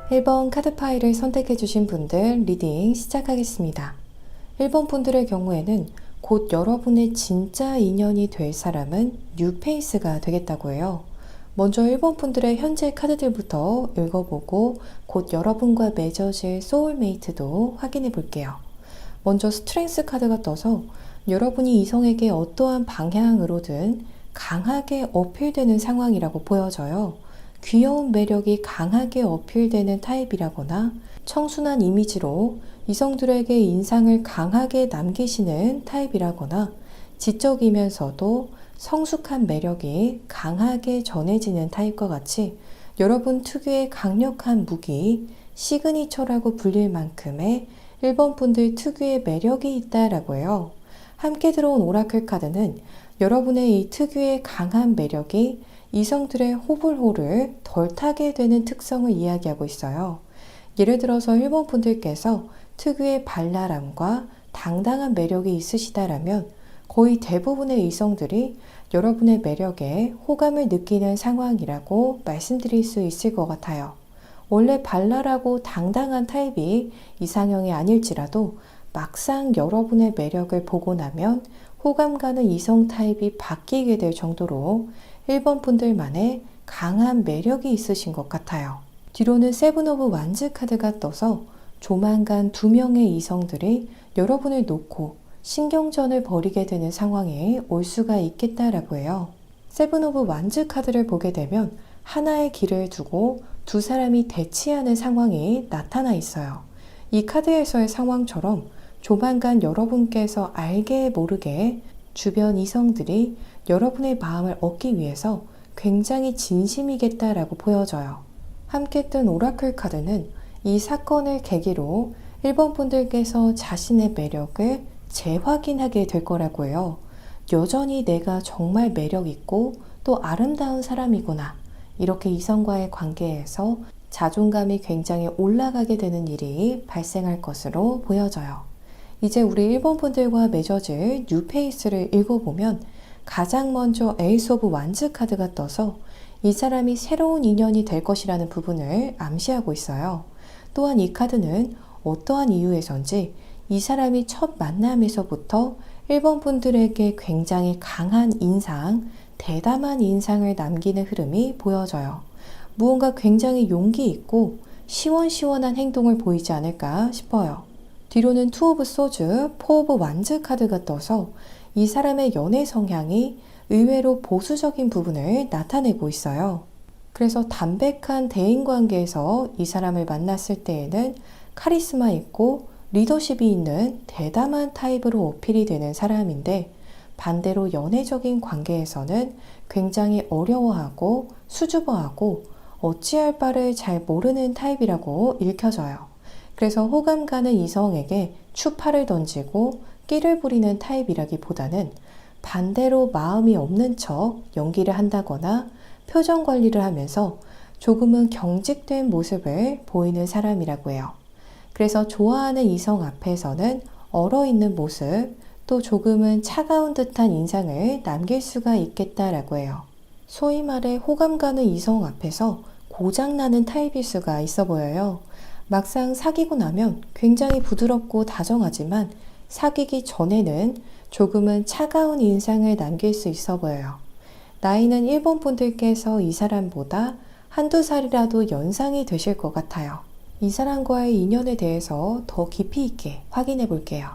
1번 카드 파일을 선택해 주신 분들 리딩 시작하겠습니다. 1번 분들의 경우에는 곧 여러분의 진짜 인연이 될 사람은 뉴페이스가 되겠다고 해요. 먼저 1번 분들의 현재 카드들부터 읽어보고 곧 여러분과 맺어질 소울메이트도 확인해 볼게요. 먼저 스트렝스 카드가 떠서 여러분이 이성에게 어떠한 방향으로든 강하게 어필되는 상황이라고 보여져요. 귀여운 매력이 강하게 어필되는 타입이라거나 청순한 이미지로 이성들에게 인상을 강하게 남기시는 타입이라거나 지적이면서도 성숙한 매력이 강하게 전해지는 타입과 같이 여러분 특유의 강력한 무기, 시그니처라고 불릴 만큼의 1번 분들 특유의 매력이 있다라고 해요. 함께 들어온 오라클 카드는 여러분의 이 특유의 강한 매력이 이성들의 호불호를 덜 타게 되는 특성을 이야기하고 있어요. 예를 들어서 1번 분들께서 특유의 발랄함과 당당한 매력이 있으시다라면 거의 대부분의 이성들이 여러분의 매력에 호감을 느끼는 상황이라고 말씀드릴 수 있을 것 같아요. 원래 발랄하고 당당한 타입이 이상형이 아닐지라도 막상 여러분의 매력을 보고 나면 호감 가는 이성 타입이 바뀌게 될 정도로 1번 분들만의 강한 매력이 있으신 것 같아요. 뒤로는 세븐 오브 완즈 카드가 떠서 조만간 2명의 이성들이 여러분을 놓고 신경전을 벌이게 되는 상황에 올 수가 있겠다라고 해요. 세븐 오브 완즈 카드를 보게 되면 하나의 길을 두고 두 사람이 대치하는 상황이 나타나 있어요. 이 카드에서의 상황처럼 조만간 여러분께서 알게 모르게 주변 이성들이 여러분의 마음을 얻기 위해서 굉장히 진심이겠다라고 보여져요. 함께 뜬 오라클 카드는 이 사건을 계기로 1번 분들께서 자신의 매력을 재확인하게 될 거라고 해요. 여전히 내가 정말 매력 있고 또 아름다운 사람이구나. 이렇게 이성과의 관계에서 자존감이 굉장히 올라가게 되는 일이 발생할 것으로 보여져요. 이제 우리 1번 분들과 맺어질 뉴페이스를 읽어보면 가장 먼저 에이스 오브 완즈 카드가 떠서 이 사람이 새로운 인연이 될 것이라는 부분을 암시하고 있어요. 또한 이 카드는 어떠한 이유에선지 이 사람이 첫 만남에서부터 1번 분들에게 굉장히 강한 인상, 대담한 인상을 남기는 흐름이 보여져요. 무언가 굉장히 용기 있고 시원시원한 행동을 보이지 않을까 싶어요. 뒤로는 투 오브 소즈, 포 오브 완즈 카드가 떠서 이 사람의 연애 성향이 의외로 보수적인 부분을 나타내고 있어요. 그래서 담백한 대인관계에서 이 사람을 만났을 때에는 카리스마 있고 리더십이 있는 대담한 타입으로 어필이 되는 사람인데 반대로 연애적인 관계에서는 굉장히 어려워하고 수줍어하고 어찌할 바를 잘 모르는 타입이라고 읽혀져요. 그래서 호감 가는 이성에게 추파를 던지고 끼를 부리는 타입이라기보다는 반대로 마음이 없는 척 연기를 한다거나 표정 관리를 하면서 조금은 경직된 모습을 보이는 사람이라고 해요. 그래서 좋아하는 이성 앞에서는 얼어있는 모습, 또 조금은 차가운 듯한 인상을 남길 수가 있겠다라고 해요. 소위 말해 호감 가는 이성 앞에서 고장나는 타입일 수가 있어 보여요. 막상 사귀고 나면 굉장히 부드럽고 다정하지만 사귀기 전에는 조금은 차가운 인상을 남길 수 있어 보여요. 나이는 1번 분들께서 이 사람보다 한두 살이라도 연상이 되실 것 같아요. 이 사람과의 인연에 대해서 더 깊이 있게 확인해 볼게요.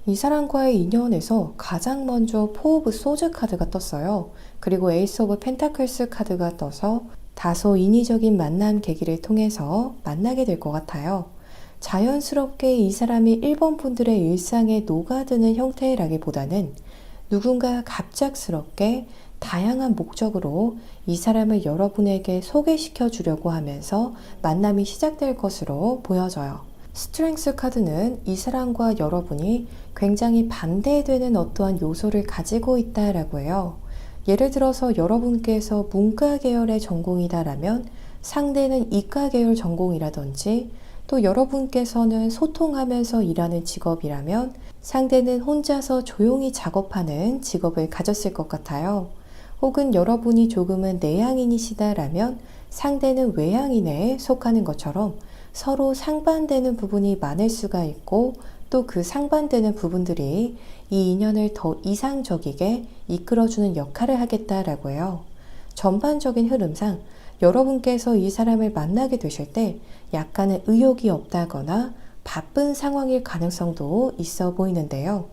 이 사람과의 인연에서 가장 먼저 포 오브 소즈 카드가 떴어요. 그리고 에이스 오브 펜타클스 카드가 떠서 다소 인위적인 만남 계기를 통해서 만나게 될 것 같아요. 자연스럽게 이 사람이 1번 분들의 일상에 녹아드는 형태라기보다는 누군가 갑작스럽게 다양한 목적으로 이 사람을 여러분에게 소개시켜 주려고 하면서 만남이 시작될 것으로 보여져요. 스트렝스 카드는 이 사람과 여러분이 굉장히 반대되는 어떠한 요소를 가지고 있다라고 해요. 예를 들어서 여러분께서 문과 계열의 전공이다라면 상대는 이과 계열 전공이라든지 또 여러분께서는 소통하면서 일하는 직업이라면 상대는 혼자서 조용히 작업하는 직업을 가졌을 것 같아요. 혹은 여러분이 조금은 내향인이시다라면 상대는 외향인에 속하는 것처럼 서로 상반되는 부분이 많을 수가 있고 또 그 상반되는 부분들이 이 인연을 더 이상적이게 이끌어주는 역할을 하겠다라고 해요. 전반적인 흐름상 여러분께서 이 사람을 만나게 되실 때 약간의 의욕이 없다거나 바쁜 상황일 가능성도 있어 보이는데요.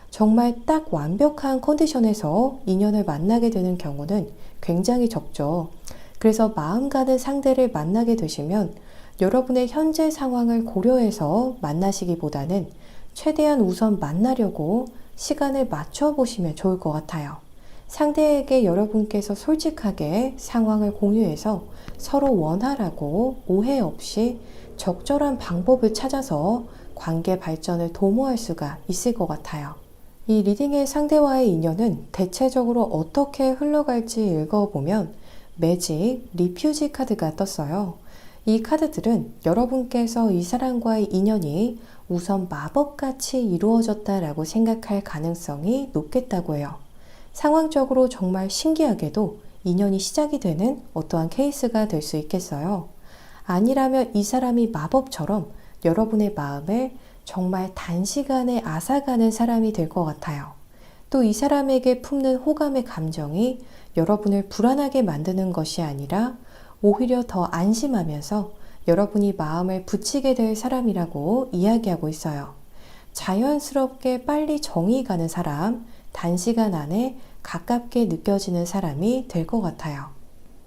정말 딱 완벽한 컨디션에서 인연을 만나게 되는 경우는 굉장히 적죠. 그래서 마음 가는 상대를 만나게 되시면 여러분의 현재 상황을 고려해서 만나시기보다는 최대한 우선 만나려고 시간을 맞춰보시면 좋을 것 같아요. 상대에게 여러분께서 솔직하게 상황을 공유해서 서로 원활하고 오해 없이 적절한 방법을 찾아서 관계 발전을 도모할 수가 있을 것 같아요. 이 리딩의 상대와의 인연은 대체적으로 어떻게 흘러갈지 읽어보면 매직, 리퓨지 카드가 떴어요. 이 카드들은 여러분께서 이 사람과의 인연이 우선 마법같이 이루어졌다라고 생각할 가능성이 높겠다고 해요. 상황적으로 정말 신기하게도 인연이 시작이 되는 어떠한 케이스가 될 수 있겠어요. 아니라면 이 사람이 마법처럼 여러분의 마음을 정말 단시간에 앗아가는 사람이 될 것 같아요. 또 이 사람에게 품는 호감의 감정이 여러분을 불안하게 만드는 것이 아니라 오히려 더 안심하면서 여러분이 마음을 붙이게 될 사람이라고 이야기하고 있어요. 자연스럽게 빨리 정이 가는 사람, 단시간 안에 가깝게 느껴지는 사람이 될 것 같아요.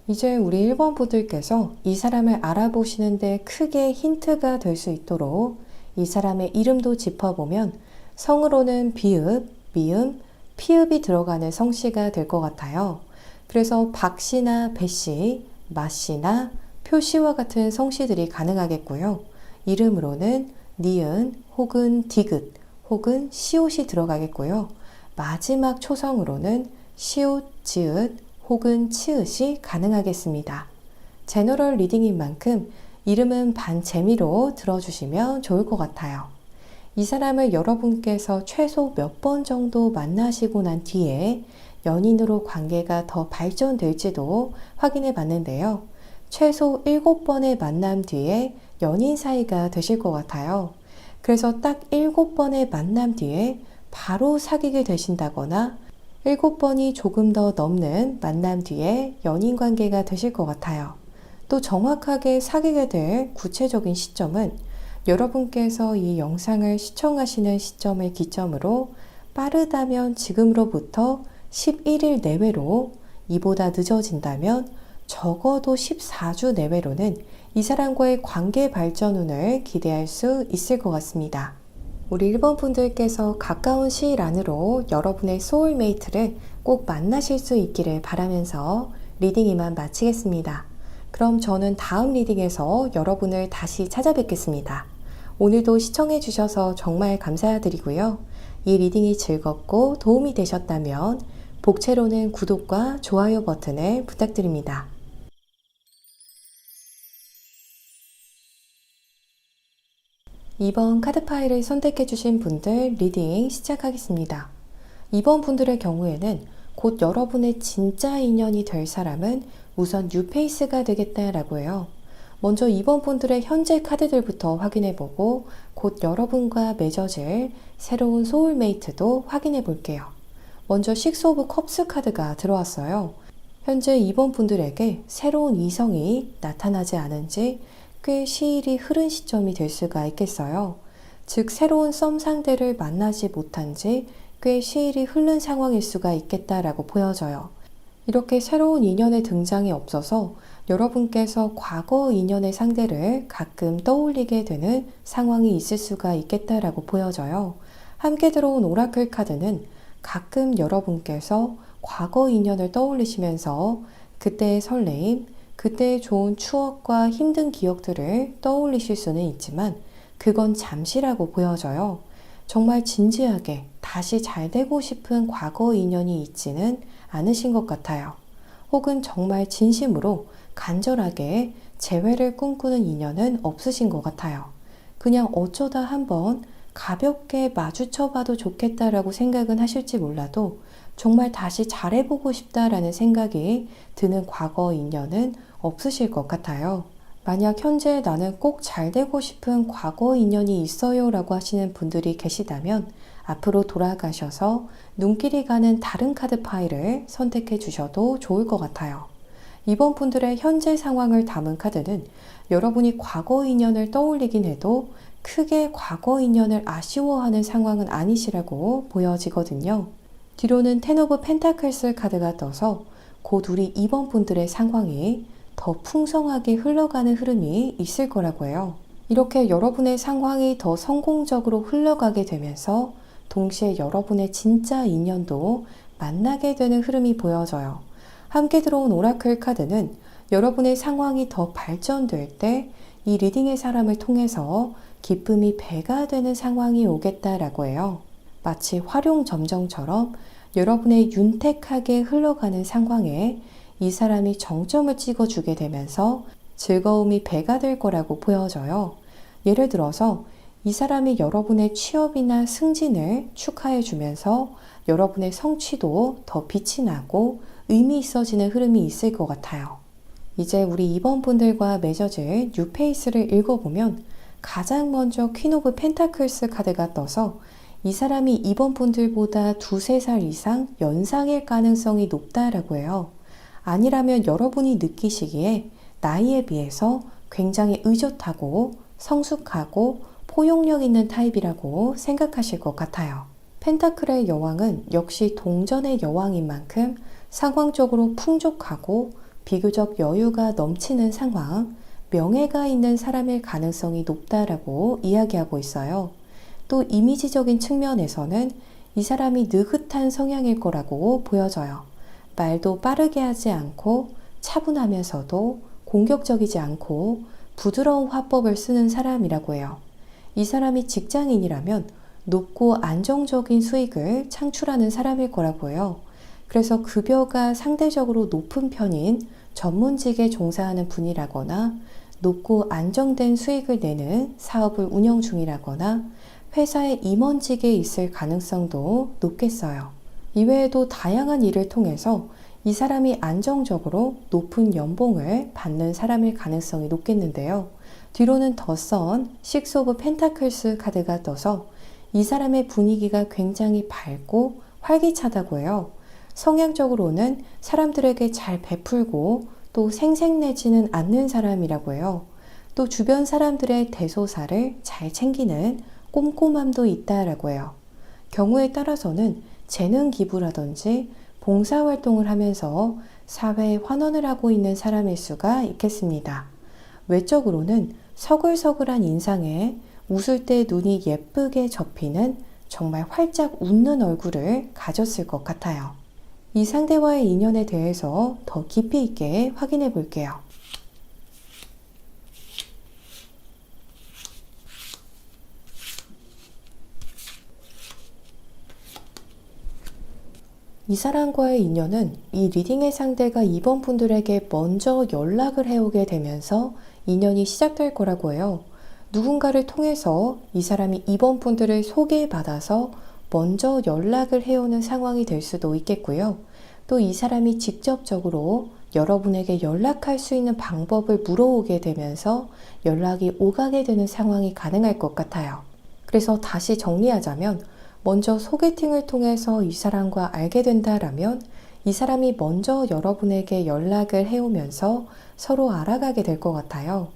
이제 우리 1번 분들께서 이 사람을 알아보시는데 크게 힌트가 될 수 있도록 이 사람의 이름도 짚어보면 성으로는 비읍, 미음, 피읍이 들어가는 성씨가 될 것 같아요. 그래서 박씨나 배씨, 마씨나 표씨와 같은 성씨들이 가능하겠고요. 이름으로는 니은 혹은 디귿 혹은 시옷이 들어가겠고요. 마지막 초성으로는 시옷, 지읒 혹은 치읒이 가능하겠습니다. 제너럴 리딩인 만큼 이름은 반 재미로 들어주시면 좋을 것 같아요. 이 사람을 여러분께서 최소 몇 번 정도 만나시고 난 뒤에 연인으로 관계가 더 발전될지도 확인해 봤는데요. 최소 7번의 만남 뒤에 연인 사이가 되실 것 같아요. 그래서 딱 7번의 만남 뒤에 바로 사귀게 되신다거나 7번이 조금 더 넘는 만남 뒤에 연인 관계가 되실 것 같아요. 또 정확하게 사귀게 될 구체적인 시점은 여러분께서 이 영상을 시청하시는 시점을 기점으로 빠르다면 지금으로부터 11일 내외로, 이보다 늦어진다면 적어도 14주 내외로는 이 사람과의 관계 발전운을 기대할 수 있을 것 같습니다. 우리 1번 분들께서 가까운 시일 안으로 여러분의 소울메이트를 꼭 만나실 수 있기를 바라면서 리딩 이만 마치겠습니다. 그럼 저는 다음 리딩에서 여러분을 다시 찾아뵙겠습니다. 오늘도 시청해 주셔서 정말 감사드리고요. 이 리딩이 즐겁고 도움이 되셨다면 복채로는 구독과 좋아요 버튼을 부탁드립니다. 이번 카드 파일을 선택해 주신 분들 리딩 시작하겠습니다. 이번 분들의 경우에는 곧 여러분의 진짜 인연이 될 사람은 우선 뉴페이스가 되겠다라고 해요. 먼저 이번 분들의 현재 카드들부터 확인해 보고 곧 여러분과 맺어질 새로운 소울메이트도 확인해 볼게요. 먼저 식스 오브 컵스 카드가 들어왔어요. 현재 이번 분들에게 새로운 이성이 나타나지 않은 지 꽤 시일이 흐른 시점이 될 수가 있겠어요. 즉 새로운 썸 상대를 만나지 못한 지 꽤 시일이 흐른 상황일 수가 있겠다라고 보여져요. 이렇게 새로운 인연의 등장이 없어서 여러분께서 과거 인연의 상대를 가끔 떠올리게 되는 상황이 있을 수가 있겠다라고 보여져요. 함께 들어온 오라클 카드는 가끔 여러분께서 과거 인연을 떠올리시면서 그때의 설레임, 그때의 좋은 추억과 힘든 기억들을 떠올리실 수는 있지만 그건 잠시라고 보여져요. 정말 진지하게 다시 잘 되고 싶은 과거 인연이 있지는 않으신 것 같아요. 혹은 정말 진심으로 간절하게 재회를 꿈꾸는 인연은 없으신 것 같아요. 그냥 어쩌다 한번 가볍게 마주쳐봐도 좋겠다라고 생각은 하실지 몰라도 정말 다시 잘해보고 싶다라는 생각이 드는 과거 인연은 없으실 것 같아요. 만약 현재 나는 꼭 잘되고 싶은 과거 인연이 있어요 라고 하시는 분들이 계시다면 앞으로 돌아가셔서 눈길이 가는 다른 카드 파일을 선택해 주셔도 좋을 것 같아요. 이번 분들의 현재 상황을 담은 카드는 여러분이 과거 인연을 떠올리긴 해도 크게 과거 인연을 아쉬워하는 상황은 아니시라고 보여지거든요. 뒤로는 텐 오브 펜타클스 카드가 떠서 곧 우리 이번 분들의 상황이 더 풍성하게 흘러가는 흐름이 있을 거라고 해요. 이렇게 여러분의 상황이 더 성공적으로 흘러가게 되면서 동시에 여러분의 진짜 인연도 만나게 되는 흐름이 보여져요. 함께 들어온 오라클 카드는 여러분의 상황이 더 발전될 때 이 리딩의 사람을 통해서 기쁨이 배가 되는 상황이 오겠다라고 해요. 마치 활용점정처럼 여러분의 윤택하게 흘러가는 상황에 이 사람이 정점을 찍어주게 되면서 즐거움이 배가 될 거라고 보여져요. 예를 들어서 이 사람이 여러분의 취업이나 승진을 축하해 주면서 여러분의 성취도 더 빛이 나고 의미 있어지는 흐름이 있을 것 같아요. 이제 우리 이번 분들과 맺어질 뉴페이스를 읽어보면 가장 먼저 퀸 오브 펜타클스 카드가 떠서 이 사람이 이번 분들보다 2-3살 이상 연상일 가능성이 높다라고 해요. 아니라면 여러분이 느끼시기에 나이에 비해서 굉장히 의젓하고 성숙하고 포용력 있는 타입이라고 생각하실 것 같아요. 펜타클의 여왕은 역시 동전의 여왕인 만큼 상황적으로 풍족하고 비교적 여유가 넘치는 상황, 명예가 있는 사람일 가능성이 높다라고 이야기하고 있어요. 또 이미지적인 측면에서는 이 사람이 느긋한 성향일 거라고 보여져요. 말도 빠르게 하지 않고 차분하면서도 공격적이지 않고 부드러운 화법을 쓰는 사람이라고 해요. 이 사람이 직장인이라면 높고 안정적인 수익을 창출하는 사람일 거라고 해요. 그래서 급여가 상대적으로 높은 편인 전문직에 종사하는 분이라거나 높고 안정된 수익을 내는 사업을 운영 중이라거나 회사의 임원직에 있을 가능성도 높겠어요. 이외에도 다양한 일을 통해서 이 사람이 안정적으로 높은 연봉을 받는 사람일 가능성이 높겠는데요. 뒤로는 더 선 식스 오브 펜타클스 카드가 떠서 이 사람의 분위기가 굉장히 밝고 활기차다고 해요. 성향적으로는 사람들에게 잘 베풀고 또 생색내지는 않는 사람이라고 해요. 또 주변 사람들의 대소사를 잘 챙기는 꼼꼼함도 있다라고 해요. 경우에 따라서는 재능 기부라든지 봉사활동을 하면서 사회에 환원을 하고 있는 사람일 수가 있겠습니다. 외적으로는 서글서글한 인상에 웃을 때 눈이 예쁘게 접히는 정말 활짝 웃는 얼굴을 가졌을 것 같아요. 이 상대와의 인연에 대해서 더 깊이 있게 확인해 볼게요. 이 사람과의 인연은 이 리딩의 상대가 이번 분들에게 먼저 연락을 해오게 되면서 인연이 시작될 거라고 해요. 누군가를 통해서 이 사람이 이번 분들을 소개받아서 먼저 연락을 해오는 상황이 될 수도 있겠고요. 또 이 사람이 직접적으로 여러분에게 연락할 수 있는 방법을 물어오게 되면서 연락이 오가게 되는 상황이 가능할 것 같아요. 그래서 다시 정리하자면 먼저 소개팅을 통해서 이 사람과 알게 된다라면 이 사람이 먼저 여러분에게 연락을 해오면서 서로 알아가게 될 것 같아요.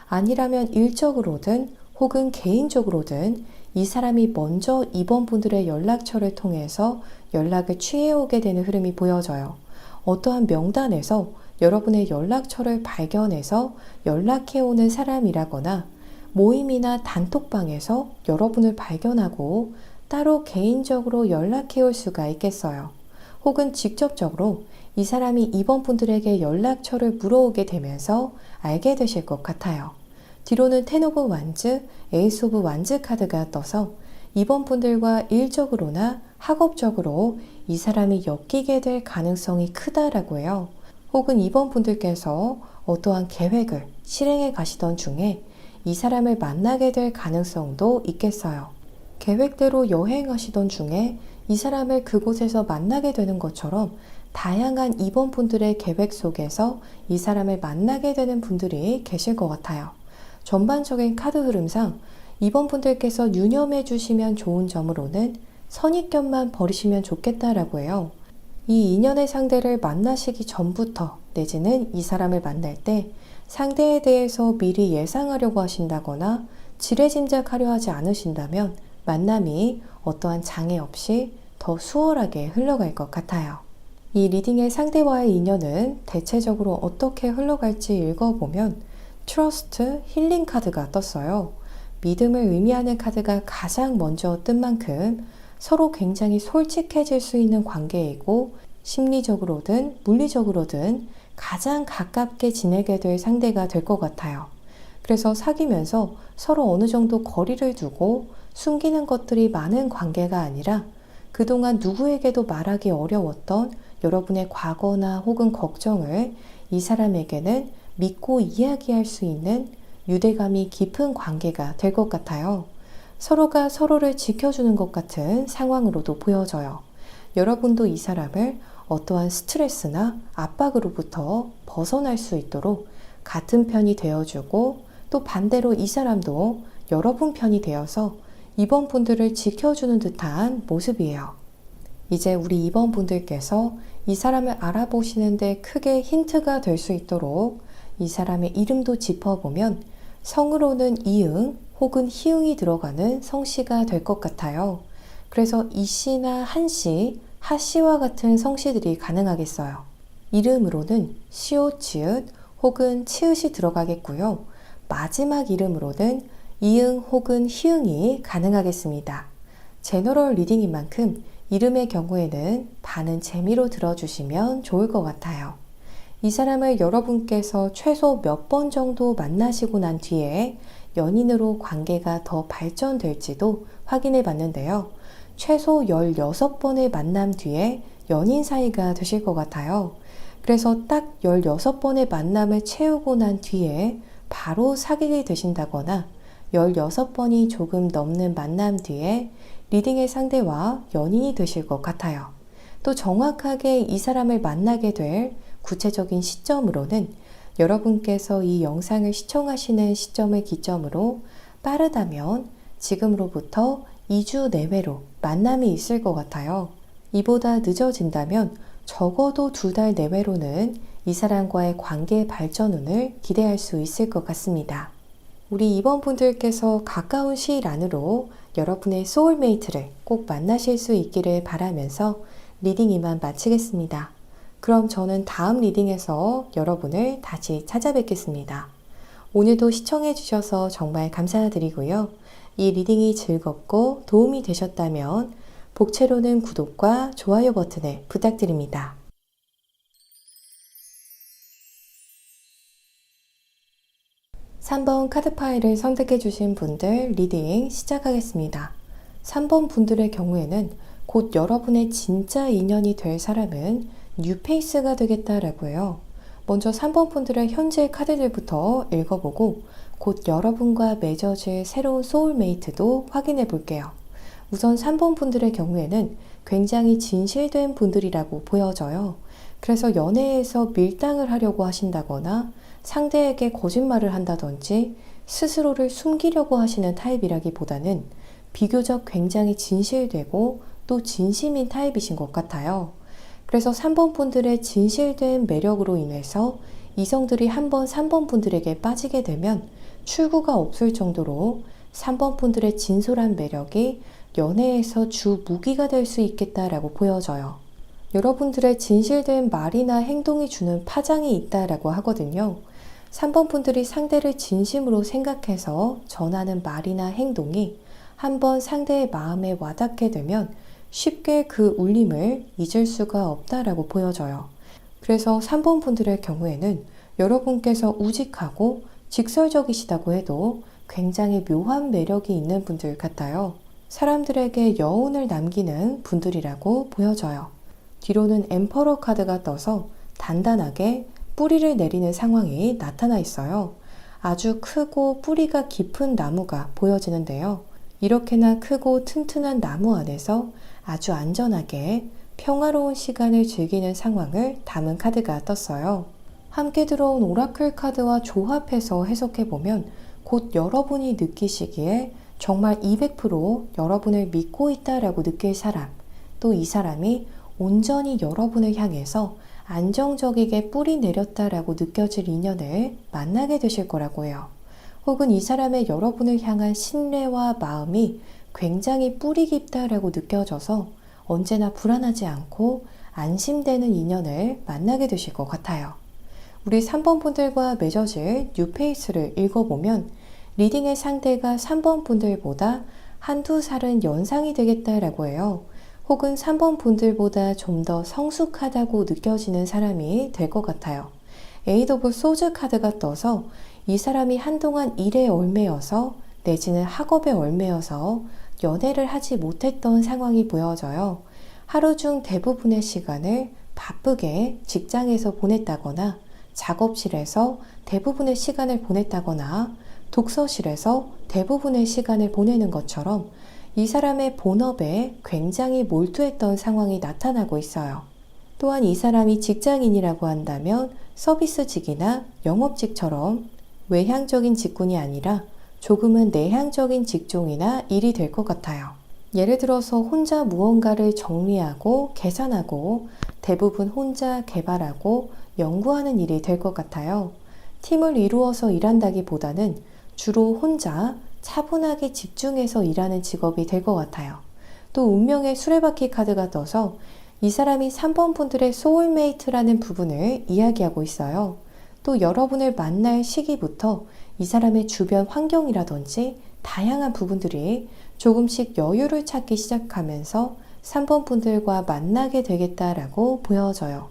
아니라면 일적으로든 혹은 개인적으로든 이 사람이 먼저 이번 분들의 연락처를 통해서 연락을 취해오게 되는 흐름이 보여져요. 어떠한 명단에서 여러분의 연락처를 발견해서 연락해오는 사람이라거나 모임이나 단톡방에서 여러분을 발견하고 따로 개인적으로 연락해올 수가 있겠어요. 혹은 직접적으로 이 사람이 이번 분들에게 연락처를 물어오게 되면서 알게 되실 것 같아요. 뒤로는 텐 오브 완즈, 에이스 오브 완즈 카드가 떠서 이번 분들과 일적으로나 학업적으로 이 사람이 엮이게 될 가능성이 크다라고 해요. 혹은 이번 분들께서 어떠한 계획을 실행해 가시던 중에 이 사람을 만나게 될 가능성도 있겠어요. 계획대로 여행하시던 중에 이 사람을 그곳에서 만나게 되는 것처럼 다양한 2번 분들의 계획 속에서 이 사람을 만나게 되는 분들이 계실 것 같아요. 전반적인 카드 흐름상 2번 분들께서 유념해 주시면 좋은 점으로는 선입견만 버리시면 좋겠다라고 해요. 이 인연의 상대를 만나시기 전부터 내지는 이 사람을 만날 때 상대에 대해서 미리 예상하려고 하신다거나 지레짐작하려 하지 않으신다면 만남이 어떠한 장애 없이 더 수월하게 흘러갈 것 같아요. 이 리딩의 상대와의 인연은 대체적으로 어떻게 흘러갈지 읽어보면 트러스트, 힐링 카드가 떴어요. 믿음을 의미하는 카드가 가장 먼저 뜬 만큼 서로 굉장히 솔직해질 수 있는 관계이고 심리적으로든 물리적으로든 가장 가깝게 지내게 될 상대가 될 것 같아요. 그래서 사귀면서 서로 어느 정도 거리를 두고 숨기는 것들이 많은 관계가 아니라 그동안 누구에게도 말하기 어려웠던 여러분의 과거나 혹은 걱정을 이 사람에게는 믿고 이야기할 수 있는 유대감이 깊은 관계가 될 것 같아요. 서로가 서로를 지켜주는 것 같은 상황으로도 보여져요. 여러분도 이 사람을 어떠한 스트레스나 압박으로부터 벗어날 수 있도록 같은 편이 되어주고 또 반대로 이 사람도 여러분 편이 되어서 2번 분들을 지켜주는 듯한 모습이에요. 이제 우리 2번 분들께서 이 사람을 알아보시는데 크게 힌트가 될 수 있도록 이 사람의 이름도 짚어보면 성으로는 이응 혹은 희응이 들어가는 성씨가 될 것 같아요. 그래서 이씨나 한씨, 하씨와 같은 성씨들이 가능하겠어요. 이름으로는 시옷, 지읒 혹은 치읓이 들어가겠고요. 마지막 이름으로는 이응 혹은 희응이 가능하겠습니다. 제너럴 리딩인 만큼 이름의 경우에는 반은 재미로 들어주시면 좋을 것 같아요. 이 사람을 여러분께서 최소 몇 번 정도 만나시고 난 뒤에 연인으로 관계가 더 발전될지도 확인해 봤는데요. 최소 16번의 만남 뒤에 연인 사이가 되실 것 같아요. 그래서 딱 16번의 만남을 채우고 난 뒤에 바로 사귀게 되신다거나 16번이 조금 넘는 만남 뒤에 리딩의 상대와 연인이 되실 것 같아요. 또 정확하게 이 사람을 만나게 될 구체적인 시점으로는 여러분께서 이 영상을 시청하시는 시점을 기점으로 빠르다면 지금으로부터 2주 내외로 만남이 있을 것 같아요. 이보다 늦어진다면 적어도 2달 내외로는 이 사람과의 관계 발전운을 기대할 수 있을 것 같습니다. 우리 2번 분들께서 가까운 시일 안으로 여러분의 소울메이트를 꼭 만나실 수 있기를 바라면서 리딩 이만 마치겠습니다. 그럼 저는 다음 리딩에서 여러분을 다시 찾아뵙겠습니다. 오늘도 시청해 주셔서 정말 감사드리고요. 이 리딩이 즐겁고 도움이 되셨다면 복채로는 구독과 좋아요 버튼을 부탁드립니다. 3번 카드 파일을 선택해 주신 분들 리딩 시작하겠습니다. 3번 분들의 경우에는 곧 여러분의 진짜 인연이 될 사람은 뉴페이스가 되겠다라고 해요. 먼저 3번 분들의 현재 카드들부터 읽어보고 곧 여러분과 맺어질 새로운 소울메이트도 확인해 볼게요. 우선 3번 분들의 경우에는 굉장히 진실된 분들이라고 보여져요. 그래서 연애에서 밀당을 하려고 하신다거나 상대에게 거짓말을 한다든지 스스로를 숨기려고 하시는 타입이라기보다는 비교적 굉장히 진실되고 또 진심인 타입이신 것 같아요. 그래서 3번 분들의 진실된 매력으로 인해서 이성들이 한번 3번 분들에게 빠지게 되면 출구가 없을 정도로 3번 분들의 진솔한 매력이 연애에서 주 무기가 될 수 있겠다라고 보여져요. 여러분들의 진실된 말이나 행동이 주는 파장이 있다라고 하거든요. 3번 분들이 상대를 진심으로 생각해서 전하는 말이나 행동이 한번 상대의 마음에 와닿게 되면 쉽게 그 울림을 잊을 수가 없다라고 보여져요. 그래서 3번 분들의 경우에는 여러분께서 우직하고 직설적이시다고 해도 굉장히 묘한 매력이 있는 분들 같아요. 사람들에게 여운을 남기는 분들이라고 보여져요. 뒤로는 엠퍼러 카드가 떠서 단단하게 뿌리를 내리는 상황이 나타나 있어요. 아주 크고 뿌리가 깊은 나무가 보여지는데요. 이렇게나 크고 튼튼한 나무 안에서 아주 안전하게 평화로운 시간을 즐기는 상황을 담은 카드가 떴어요. 함께 들어온 오라클 카드와 조합해서 해석해보면 곧 여러분이 느끼시기에 정말 200% 여러분을 믿고 있다라고 느낄 사람, 또 이 사람이 온전히 여러분을 향해서 안정적이게 뿌리 내렸다라고 느껴질 인연을 만나게 되실 거라고 해요. 혹은 이 사람의 여러분을 향한 신뢰와 마음이 굉장히 뿌리 깊다라고 느껴져서 언제나 불안하지 않고 안심되는 인연을 만나게 되실 것 같아요. 우리 3번 분들과 맺어질 뉴페이스를 읽어보면 리딩의 상대가 3번 분들보다 한두 살은 연상이 되겠다라고 해요. 혹은 3번 분들보다 좀 더 성숙하다고 느껴지는 사람이 될 것 같아요. 에이드 오브 소즈 카드가 떠서 이 사람이 한동안 일에 얽매여서 내지는 학업에 얽매여서 연애를 하지 못했던 상황이 보여져요. 하루 중 대부분의 시간을 바쁘게 직장에서 보냈다거나 작업실에서 대부분의 시간을 보냈다거나 독서실에서 대부분의 시간을 보내는 것처럼 이 사람의 본업에 굉장히 몰두했던 상황이 나타나고 있어요. 또한 이 사람이 직장인이라고 한다면 서비스직이나 영업직처럼 외향적인 직군이 아니라 조금은 내향적인 직종이나 일이 될 것 같아요. 예를 들어서 혼자 무언가를 정리하고 계산하고 대부분 혼자 개발하고 연구하는 일이 될 것 같아요. 팀을 이루어서 일한다기보다는 주로 혼자 차분하게 집중해서 일하는 직업이 될 것 같아요. 또 운명의 수레바퀴 카드가 떠서 이 사람이 3번 분들의 소울메이트라는 부분을 이야기하고 있어요. 또 여러분을 만날 시기부터 이 사람의 주변 환경이라든지 다양한 부분들이 조금씩 여유를 찾기 시작하면서 3번 분들과 만나게 되겠다라고 보여져요.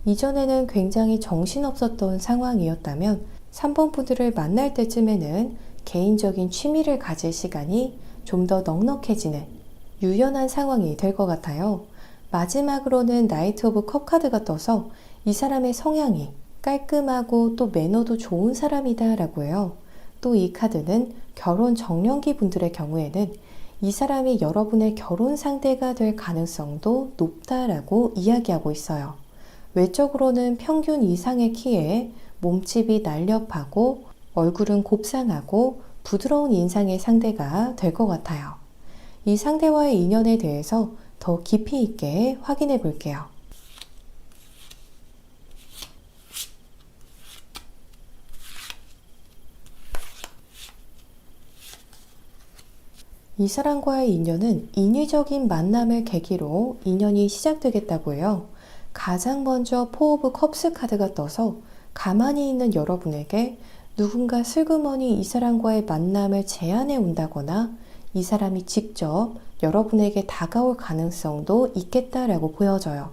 이전에는 굉장히 정신없었던 상황이었다면 3번 분들을 만날 때쯤에는 개인적인 취미를 가질 시간이 좀 더 넉넉해지는 유연한 상황이 될 것 같아요. 마지막으로는 나이트 오브 컵 카드가 떠서 이 사람의 성향이 깔끔하고 또 매너도 좋은 사람이다 라고 해요. 또 이 카드는 결혼 정년기 분들의 경우에는 이 사람이 여러분의 결혼 상대가 될 가능성도 높다라고 이야기하고 있어요. 외적으로는 평균 이상의 키에 몸집이 날렵하고 얼굴은 곱상하고 부드러운 인상의 상대가 될 것 같아요. 이 상대와의 인연에 대해서 더 깊이 있게 확인해 볼게요. 이 사람과의 인연은 인위적인 만남을 계기로 인연이 시작되겠다고 해요. 가장 먼저 포 오브 컵스 카드가 떠서 가만히 있는 여러분에게 누군가 슬그머니 이 사람과의 만남을 제안해 온다거나 이 사람이 직접 여러분에게 다가올 가능성도 있겠다라고 보여져요.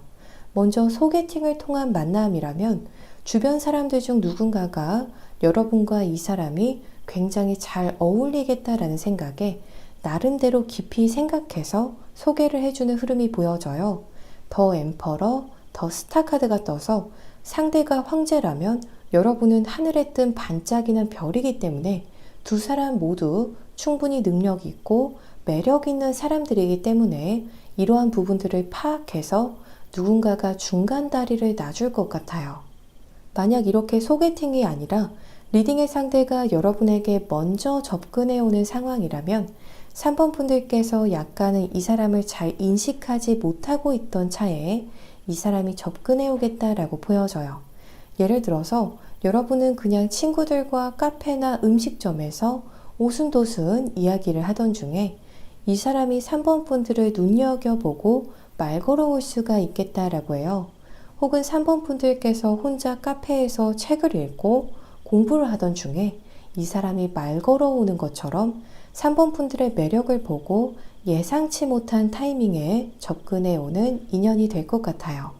먼저 소개팅을 통한 만남이라면 주변 사람들 중 누군가가 여러분과 이 사람이 굉장히 잘 어울리겠다라는 생각에 나름대로 깊이 생각해서 소개를 해주는 흐름이 보여져요. 더 엠퍼러, 더 스타 카드가 떠서 상대가 황제라면 여러분은 하늘에 뜬 반짝이는 별이기 때문에 두 사람 모두 충분히 능력 있고 매력 있는 사람들이기 때문에 이러한 부분들을 파악해서 누군가가 중간 다리를 놔줄 것 같아요. 만약 이렇게 소개팅이 아니라 리딩의 상대가 여러분에게 먼저 접근해 오는 상황이라면 3번 분들께서 약간은 이 사람을 잘 인식하지 못하고 있던 차에 이 사람이 접근해 오겠다라고 보여져요. 예를 들어서 여러분은 그냥 친구들과 카페나 음식점에서 오순도순 이야기를 하던 중에 이 사람이 3번 분들을 눈여겨보고 말 걸어올 수가 있겠다라고 해요. 혹은 3번 분들께서 혼자 카페에서 책을 읽고 공부를 하던 중에 이 사람이 말 걸어오는 것처럼 3번 분들의 매력을 보고 예상치 못한 타이밍에 접근해 오는 인연이 될 것 같아요.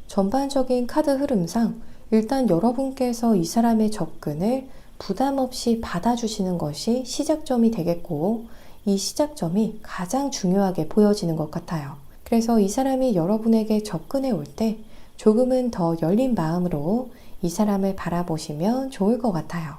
전반적인 카드 흐름상 일단 여러분께서 이 사람의 접근을 부담 없이 받아주시는 것이 시작점이 되겠고 이 시작점이 가장 중요하게 보여지는 것 같아요. 그래서 이 사람이 여러분에게 접근해 올 때 조금은 더 열린 마음으로 이 사람을 바라보시면 좋을 것 같아요.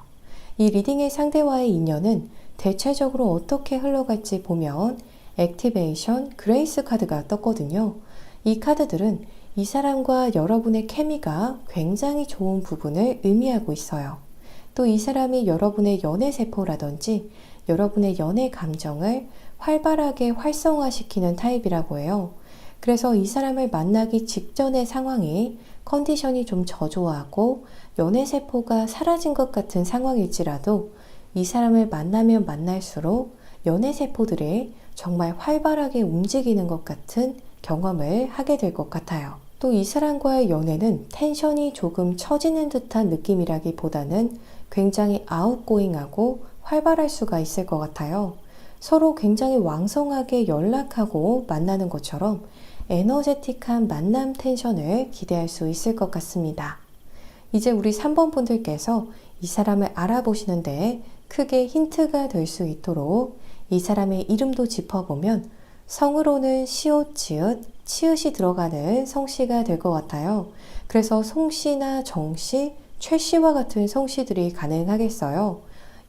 이 리딩의 상대와의 인연은 대체적으로 어떻게 흘러갈지 보면 액티베이션, 그레이스 카드가 떴거든요. 이 카드들은 이 사람과 여러분의 케미가 굉장히 좋은 부분을 의미하고 있어요. 또 이 사람이 여러분의 연애 세포라든지 여러분의 연애 감정을 활발하게 활성화시키는 타입이라고 해요. 그래서 이 사람을 만나기 직전의 상황이 컨디션이 좀 저조하고 연애 세포가 사라진 것 같은 상황일지라도 이 사람을 만나면 만날수록 연애 세포들이 정말 활발하게 움직이는 것 같은 경험을 하게 될 것 같아요. 또 이 사람과의 연애는 텐션이 조금 처지는 듯한 느낌이라기보다는 굉장히 아웃고잉하고 활발할 수가 있을 것 같아요. 서로 굉장히 왕성하게 연락하고 만나는 것처럼 에너제틱한 만남 텐션을 기대할 수 있을 것 같습니다. 이제 우리 3번 분들께서 이 사람을 알아보시는데 크게 힌트가 될 수 있도록 이 사람의 이름도 짚어보면 성으로는 시옷, 지읒, 치읓이 들어가는 성씨가 될 것 같아요. 그래서 송씨나 정씨, 최씨와 같은 성씨들이 가능하겠어요.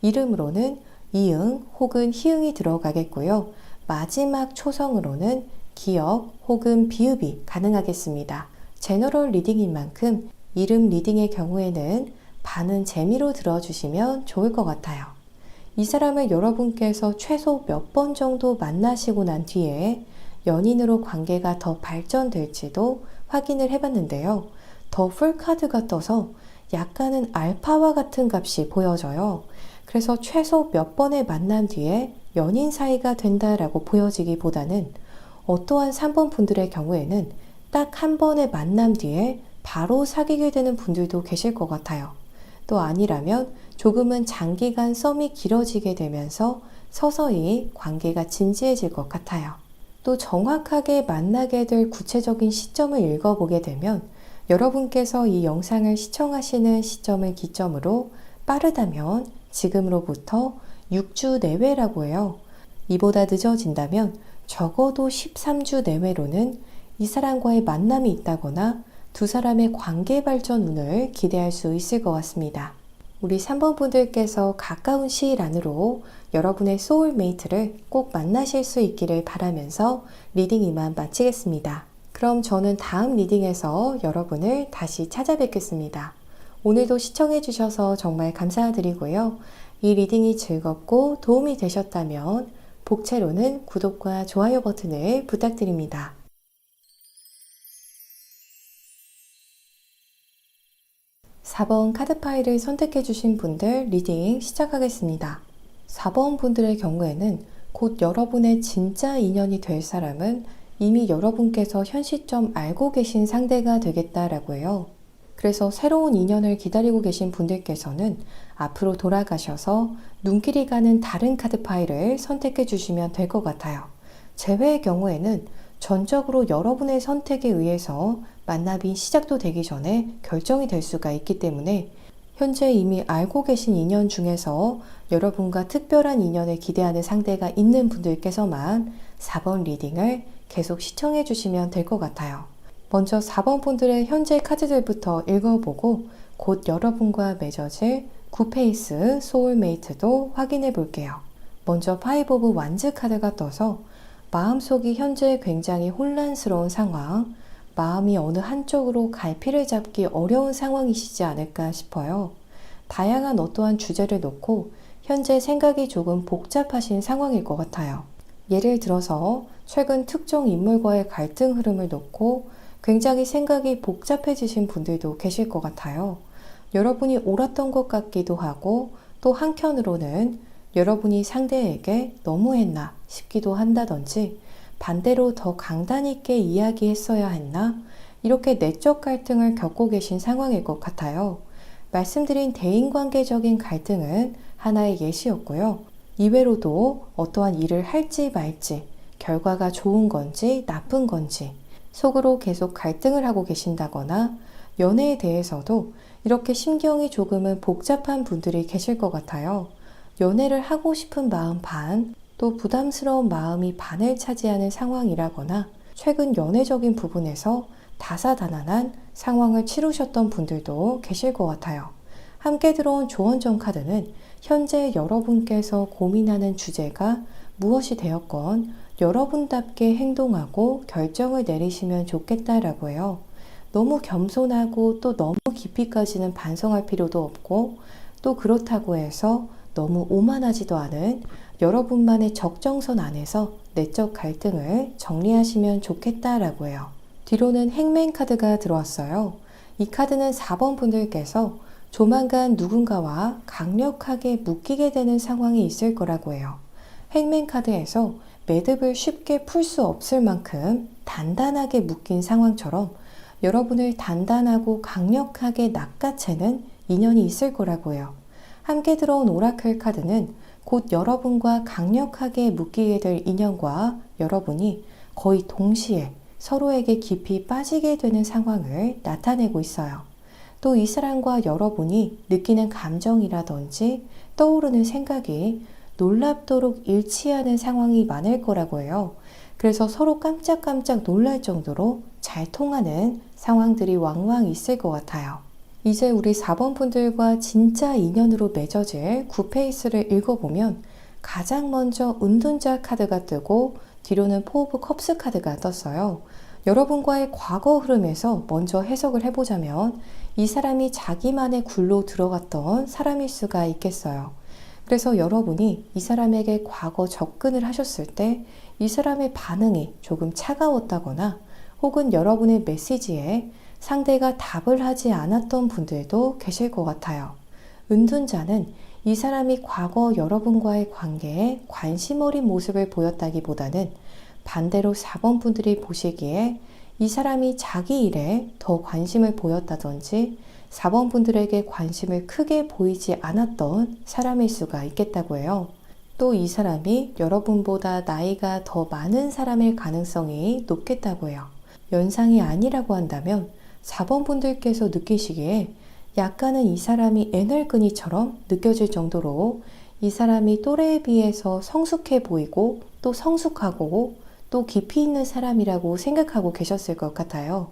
이름으로는 이응 혹은 희응이 들어가겠고요. 마지막 초성으로는 기역 혹은 비읍이 가능하겠습니다. 제너럴 리딩인 만큼 이름 리딩의 경우에는 반은 재미로 들어주시면 좋을 것 같아요. 이 사람을 여러분께서 최소 몇 번 정도 만나시고 난 뒤에 연인으로 관계가 더 발전될지도 확인을 해봤는데요. 더 풀 카드가 떠서 약간은 알파와 같은 값이 보여져요. 그래서 최소 몇 번의 만남 뒤에 연인 사이가 된다라고 보여지기보다는 어떠한 3번 분들의 경우에는 딱 한 번의 만남 뒤에 바로 사귀게 되는 분들도 계실 것 같아요. 또 아니라면 조금은 장기간 썸이 길어지게 되면서 서서히 관계가 진지해질 것 같아요. 또 정확하게 만나게 될 구체적인 시점을 읽어보게 되면 여러분께서 이 영상을 시청하시는 시점을 기점으로 빠르다면 지금으로부터 6주 내외라고 해요. 이보다 늦어진다면 적어도 13주 내외로는 이 사람과의 만남이 있다거나 두 사람의 관계 발전운을 기대할 수 있을 것 같습니다. 우리 3번 분들께서 가까운 시일 안으로 여러분의 소울메이트를 꼭 만나실 수 있기를 바라면서 리딩 이만 마치겠습니다. 그럼 저는 다음 리딩에서 여러분을 다시 찾아뵙겠습니다. 오늘도 시청해주셔서 정말 감사드리고요. 이 리딩이 즐겁고 도움이 되셨다면 복채로는 구독과 좋아요 버튼을 부탁드립니다. 4번 카드 파일을 선택해 주신 분들 리딩 시작하겠습니다. 4번 분들의 경우에는 곧 여러분의 진짜 인연이 될 사람은 이미 여러분께서 현 시점 알고 계신 상대가 되겠다라고 해요. 그래서 새로운 인연을 기다리고 계신 분들께서는 앞으로 돌아가셔서 눈길이 가는 다른 카드 파일을 선택해 주시면 될 것 같아요. 제외의 경우에는 전적으로 여러분의 선택에 의해서 만남이 시작도 되기 전에 결정이 될 수가 있기 때문에 현재 이미 알고 계신 인연 중에서 여러분과 특별한 인연을 기대하는 상대가 있는 분들께서만 4번 리딩을 계속 시청해 주시면 될 것 같아요. 먼저 4번 분들의 현재 카드들부터 읽어보고 곧 여러분과 맺어질 9페이스 소울메이트도 확인해 볼게요. 먼저 5 오브 완즈 카드가 떠서 마음속이 현재 굉장히 혼란스러운 상황, 마음이 어느 한쪽으로 갈피를 잡기 어려운 상황이시지 않을까 싶어요. 다양한 어떠한 주제를 놓고 현재 생각이 조금 복잡하신 상황일 것 같아요. 예를 들어서 최근 특정 인물과의 갈등 흐름을 놓고 굉장히 생각이 복잡해지신 분들도 계실 것 같아요. 여러분이 옳았던 것 같기도 하고 또 한편으로는 여러분이 상대에게 너무했나 싶기도 한다든지 반대로 더 강단 있게 이야기했어야 했나 이렇게 내적 갈등을 겪고 계신 상황일 것 같아요. 말씀드린 대인관계적인 갈등은 하나의 예시였고요. 이외로도 어떠한 일을 할지 말지 결과가 좋은 건지 나쁜 건지 속으로 계속 갈등을 하고 계신다거나 연애에 대해서도 이렇게 심경이 조금은 복잡한 분들이 계실 것 같아요. 연애를 하고 싶은 마음 반, 또 부담스러운 마음이 반을 차지하는 상황이라거나 최근 연애적인 부분에서 다사다난한 상황을 치르셨던 분들도 계실 것 같아요. 함께 들어온 조언정 카드는 현재 여러분께서 고민하는 주제가 무엇이 되었건 여러분답게 행동하고 결정을 내리시면 좋겠다라고 해요. 너무 겸손하고 또 너무 깊이까지는 반성할 필요도 없고 또 그렇다고 해서 너무 오만하지도 않은 여러분만의 적정선 안에서 내적 갈등을 정리하시면 좋겠다라고 해요. 뒤로는 행맨 카드가 들어왔어요. 이 카드는 4번 분들께서 조만간 누군가와 강력하게 묶이게 되는 상황이 있을 거라고 해요. 행맨 카드에서 매듭을 쉽게 풀 수 없을 만큼 단단하게 묶인 상황처럼 여러분을 단단하고 강력하게 낚아채는 인연이 있을 거라고 해요. 함께 들어온 오라클 카드는 곧 여러분과 강력하게 묶이게 될 인연과 여러분이 거의 동시에 서로에게 깊이 빠지게 되는 상황을 나타내고 있어요. 또 이 사람과 여러분이 느끼는 감정이라든지 떠오르는 생각이 놀랍도록 일치하는 상황이 많을 거라고 해요. 그래서 서로 깜짝깜짝 놀랄 정도로 잘 통하는 상황들이 왕왕 있을 것 같아요. 이제 우리 4번 분들과 진짜 인연으로 맺어질 9페이스를 읽어보면 가장 먼저 은둔자 카드가 뜨고 뒤로는 4 오브 컵스 카드가 떴어요. 여러분과의 과거 흐름에서 먼저 해석을 해보자면 이 사람이 자기만의 굴로 들어갔던 사람일 수가 있겠어요. 그래서 여러분이 이 사람에게 과거 접근을 하셨을 때 이 사람의 반응이 조금 차가웠다거나 혹은 여러분의 메시지에 상대가 답을 하지 않았던 분들도 계실 것 같아요. 은둔자는 이 사람이 과거 여러분과의 관계에 관심 어린 모습을 보였다기보다는 반대로 4번 분들이 보시기에 이 사람이 자기 일에 더 관심을 보였다든지 4번 분들에게 관심을 크게 보이지 않았던 사람일 수가 있겠다고 해요. 또 이 사람이 여러분보다 나이가 더 많은 사람일 가능성이 높겠다고 해요. 연상이 아니라고 한다면 4번 분들께서 느끼시기에 약간은 이 사람이 애늙은이처럼 느껴질 정도로 이 사람이 또래에 비해서 성숙해 보이고 또 성숙하고 또 깊이 있는 사람이라고 생각하고 계셨을 것 같아요.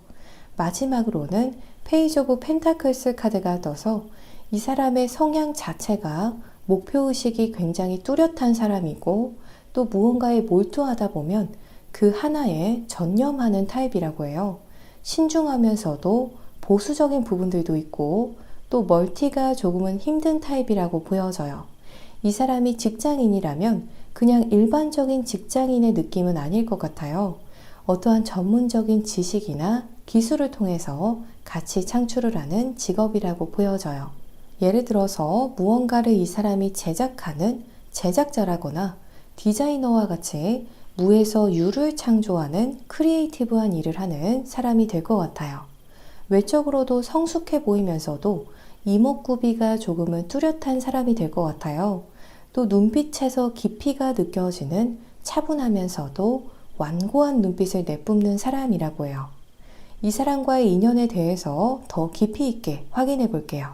마지막으로는 페이지 오브 펜타클스 카드가 떠서 이 사람의 성향 자체가 목표의식이 굉장히 뚜렷한 사람이고 또 무언가에 몰두하다 보면 그 하나에 전념하는 타입이라고 해요. 신중하면서도 보수적인 부분들도 있고 또 멀티가 조금은 힘든 타입이라고 보여져요. 이 사람이 직장인이라면 그냥 일반적인 직장인의 느낌은 아닐 것 같아요. 어떠한 전문적인 지식이나 기술을 통해서 가치 창출을 하는 직업이라고 보여져요. 예를 들어서 무언가를 이 사람이 제작하는 제작자라거나 디자이너와 같이 무에서 유를 창조하는 크리에이티브한 일을 하는 사람이 될 것 같아요. 외적으로도 성숙해 보이면서도 이목구비가 조금은 뚜렷한 사람이 될 것 같아요. 또 눈빛에서 깊이가 느껴지는 차분하면서도 완고한 눈빛을 내뿜는 사람이라고 해요. 이 사람과의 인연에 대해서 더 깊이 있게 확인해 볼게요.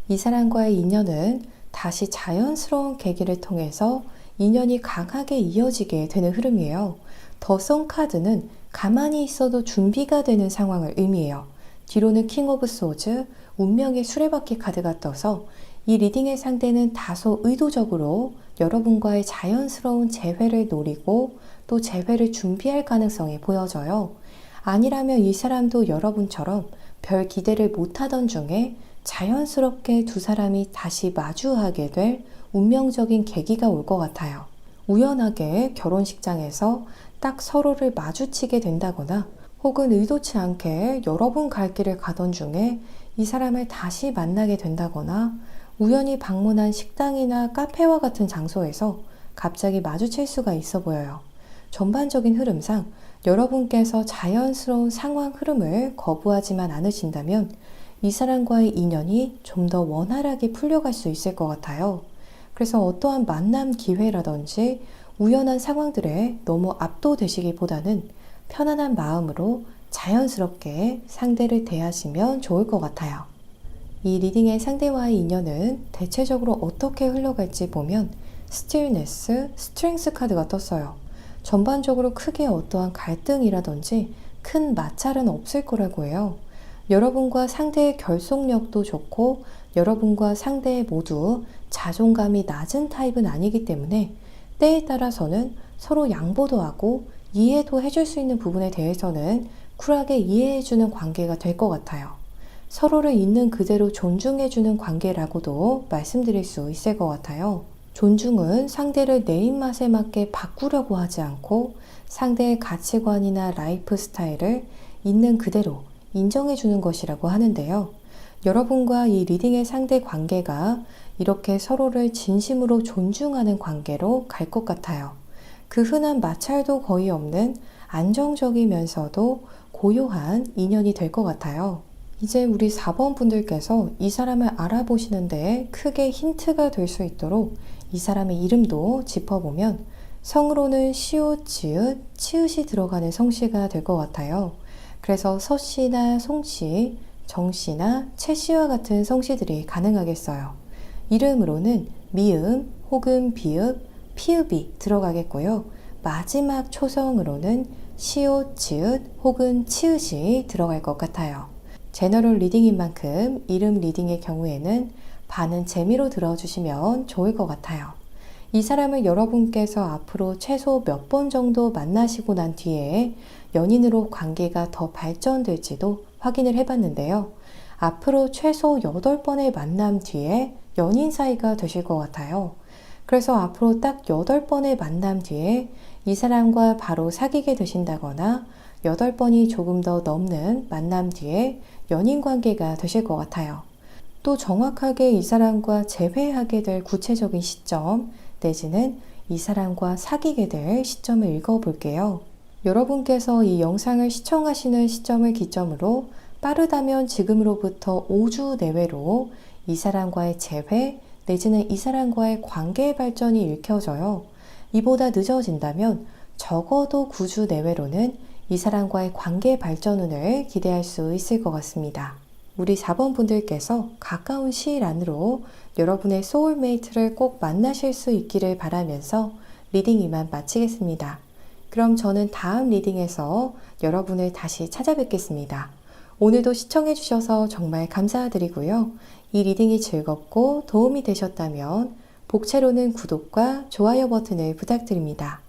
이 사람과의 인연은 다시 자연스러운 계기를 통해서 인연이 강하게 이어지게 되는 흐름이에요. 더 선 카드는 가만히 있어도 준비가 되는 상황을 의미해요. 뒤로는 킹 오브 소즈, 운명의 수레바퀴 카드가 떠서 이 리딩의 상대는 다소 의도적으로 여러분과의 자연스러운 재회를 노리고 또 재회를 준비할 가능성이 보여져요. 아니라면 이 사람도 여러분처럼 별 기대를 못하던 중에 자연스럽게 두 사람이 다시 마주하게 될 운명적인 계기가 올 것 같아요. 우연하게 결혼식장에서 딱 서로를 마주치게 된다거나 혹은 의도치 않게 여러분 갈 길을 가던 중에 이 사람을 다시 만나게 된다거나 우연히 방문한 식당이나 카페와 같은 장소에서 갑자기 마주칠 수가 있어 보여요. 전반적인 흐름상 여러분께서 자연스러운 상황 흐름을 거부하지만 않으신다면 이 사람과의 인연이 좀 더 원활하게 풀려갈 수 있을 것 같아요. 그래서 어떠한 만남 기회라든지 우연한 상황들에 너무 압도되시기보다는 편안한 마음으로 자연스럽게 상대를 대하시면 좋을 것 같아요. 이 리딩의 상대와의 인연은 대체적으로 어떻게 흘러갈지 보면 스틸네스, 스트렝스 카드가 떴어요. 전반적으로 크게 어떠한 갈등이라든지 큰 마찰은 없을 거라고 해요. 여러분과 상대의 결속력도 좋고 여러분과 상대 모두 자존감이 낮은 타입은 아니기 때문에 때에 따라서는 서로 양보도 하고 이해도 해줄 수 있는 부분에 대해서는 쿨하게 이해해주는 관계가 될 것 같아요. 서로를 있는 그대로 존중해주는 관계라고도 말씀드릴 수 있을 것 같아요. 존중은 상대를 내 입맛에 맞게 바꾸려고 하지 않고 상대의 가치관이나 라이프 스타일을 있는 그대로 인정해주는 것이라고 하는데요. 여러분과 이 리딩의 상대 관계가 이렇게 서로를 진심으로 존중하는 관계로 갈 것 같아요. 그 흔한 마찰도 거의 없는 안정적이면서도 고요한 인연이 될 것 같아요. 이제 우리 4번 분들께서 이 사람을 알아보시는데 크게 힌트가 될 수 있도록 이 사람의 이름도 짚어보면 성으로는 시옷, 지읒, 치읒이 들어가는 성씨가 될 것 같아요. 그래서 서씨나 송씨, 정씨나 최씨와 같은 성씨들이 가능하겠어요. 이름으로는 미음 혹은 비읍, 피읍이 들어가겠고요. 마지막 초성으로는 시옷, 지읒 혹은 치읒이 들어갈 것 같아요. 제너럴 리딩인 만큼 이름 리딩의 경우에는 반은 재미로 들어주시면 좋을 것 같아요. 이 사람을 여러분께서 앞으로 최소 몇 번 정도 만나시고 난 뒤에 연인으로 관계가 더 발전될지도 확인을 해봤는데요. 앞으로 최소 8번의 만남 뒤에 연인 사이가 되실 것 같아요. 그래서 앞으로 딱 8번의 만남 뒤에 이 사람과 바로 사귀게 되신다거나 8번이 조금 더 넘는 만남 뒤에 연인 관계가 되실 것 같아요. 또 정확하게 이 사람과 재회하게 될 구체적인 시점 내지는 이 사람과 사귀게 될 시점을 읽어볼게요. 여러분께서 이 영상을 시청하시는 시점을 기점으로 빠르다면 지금으로부터 5주 내외로 이 사람과의 재회 내지는 이 사람과의 관계의 발전이 읽혀져요. 이보다 늦어진다면 적어도 9주 내외로는 이 사람과의 관계 발전을 기대할 수 있을 것 같습니다. 우리 4번 분들께서 가까운 시일 안으로 여러분의 소울메이트를 꼭 만나실 수 있기를 바라면서 리딩 이만 마치겠습니다. 그럼 저는 다음 리딩에서 여러분을 다시 찾아뵙겠습니다. 오늘도 시청해주셔서 정말 감사드리고요. 이 리딩이 즐겁고 도움이 되셨다면 복채로는 구독과 좋아요 버튼을 부탁드립니다.